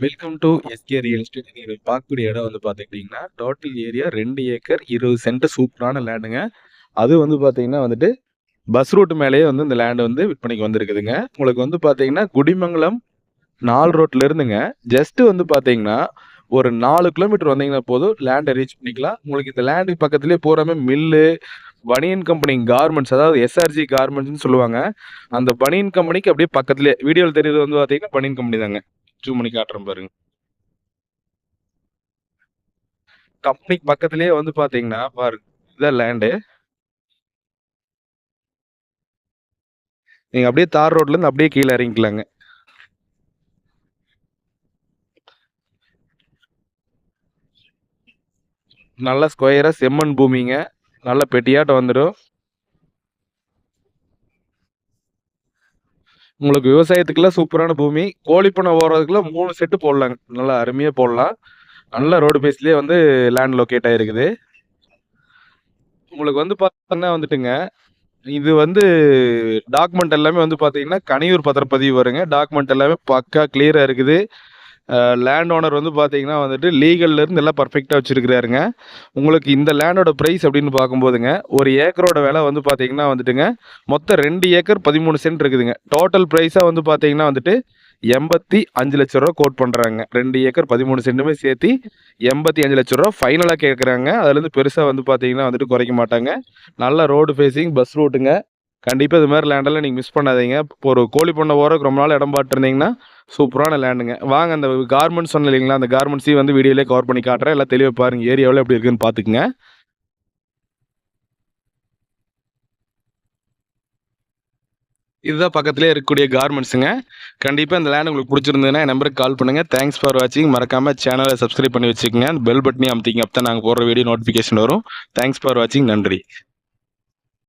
Welcome to SK real estate. நீங்கள் பார்க்கக்கூடிய இடம் வந்து பார்த்துக்கிட்டிங்கன்னா டோட்டல் ஏரியா 2 ஏக்கர் 20 சென்ட் சூப்பரான லேண்டுங்க. அது வந்து பார்த்தீங்கன்னா வந்துட்டு பஸ் ரூட் மேலேயே வந்து இந்த லேண்டு வந்து விற்பனைக்கு வந்திருக்குதுங்க. உங்களுக்கு வந்து பார்த்தீங்கன்னா குடிமங்கலம் 4 ரோட்ல இருந்துங்க ஜஸ்ட் வந்து பார்த்தீங்கன்னா ஒரு 4 கிலோமீட்டர் வந்தீங்கன்னா போதும் லேண்டை ரீச் பண்ணிக்கலாம். உங்களுக்கு இந்த லேண்டுக்கு பக்கத்துலேயே பூராமே மில்லு, பனியன் கம்பெனி கார்மெண்ட்ஸ், அதாவது எஸ்ஆர்ஜி கார்மெண்ட்ஸ்னு சொல்லுவாங்க. அந்த பனியன் கம்பெனிக்கு அப்படியே பக்கத்துலேயே வீடியோவில் தெரியுது வந்து பார்த்தீங்கன்னா பனியன் கம்பெனி தாங்க. ஜூம் பண்ணி காட்டுறேன் பாருங்க. கம்பெனிக்கு பக்கத்துலயே வந்து பாத்தீங்கன்னா பாருங்க, இதான் லேண்டு. நீங்க அப்படியே தார் ரோட்ல இருந்து அப்படியே கீழே இறங்கிக்கலாங்க. நல்ல ஸ்கொயரா செம்மண் பூமிங்க. நல்ல பெட்டியாட்டம் வந்துடும். உங்களுக்கு விவசாயத்துக்குலாம் சூப்பரான பூமி. கோழிப்பண்ணை ஓடுறதுக்குள்ள 3 செட்டு போடலாங்க. நல்லா அருமையா போடலாம். நல்ல ரோடு பேஸ்லயே வந்து லேண்ட் லொக்கேட் ஆயிருக்குது. உங்களுக்கு வந்து பார்த்தீங்கன்னா வந்துட்டுங்க, இது வந்து டாக்குமெண்ட் எல்லாமே வந்து பார்த்தீங்கன்னா கனியூர் பத்திரப்பதிவு வருங்க. டாக்குமெண்ட் எல்லாமே பக்கா கிளியரா இருக்குது. லேண்ட் ஓனர் வந்து பார்த்தீங்கன்னா வந்துட்டு லீகல்ல இருந்து எல்லாம் பர்ஃபெக்டாக வச்சிருக்கிறாருங்க. உங்களுக்கு இந்த லேண்டோட ப்ரைஸ் அப்படின்னு பார்க்கும்போதுங்க, ஒரு ஏக்கரோட விலை வந்து பார்த்தீங்கன்னா வந்துட்டுங்க மொத்தம் 2 ஏக்கர் 13 சென்ட் இருக்குதுங்க. டோட்டல் ப்ரைஸாக வந்து பார்த்தீங்கன்னா வந்துட்டு 85 லட்ச ரூபா கோட் பண்ணுறாங்க. 2 ஏக்கர் 13 சென்ட்டுமே சேர்த்து 85 லட்ச ரூபா ஃபைனலாக கேட்குறாங்க. அதுலேருந்து பெருசாக வந்து பார்த்தீங்கன்னா வந்துட்டு குறைக்க மாட்டாங்க. நல்ல ரோடு ஃபேஸிங் பஸ் ரூட்டுங்க. கண்டிப்பாக இது மாதிரி லேண்டெல்லாம் நீங்கள் மிஸ் பண்ணாதீங்க. இப்போ ஒரு கோழி பண்ணை ஓரக்கு ரொம்ப நாள் இடம் பார்த்துருந்தீங்கன்னா சூப்பரான லேண்டுங்க. வாங்க அந்த கார்மெண்ட்ஸ் சொன்ன இல்லைங்களா, அந்த கார்மெண்ட்ஸையும் வந்து வீடியோலேயே கவர் பண்ணி காட்டுறேன். எல்லாம் தெளிவாக பாருங்கள், ஏரியாவில் எப்படி இருக்குன்னு பார்த்துக்குங்க. இதுதான் பக்கத்துலேயே இருக்கக்கூடிய கார்மெண்ட்ஸுங்க. கண்டிப்பாக இந்த லேண்ட் உங்களுக்கு பிடிச்சிருந்ததுன்னா என் நம்பருக்கு கால் பண்ணுங்கள். தேங்க்ஸ் ஃபார் வாட்சிங். மறக்காமல் சேனலை சப்ஸ்கிரைப் பண்ணி வச்சுக்கோங்க. அந்த பெல் பட்டனையும் அமுத்திங்க. அப்போ தான் நாங்கள் போடுற வீடியோ நோட்டிஃபிகேஷன் வரும். தேங்க்ஸ் ஃபார் வாட்சிங். நன்றி.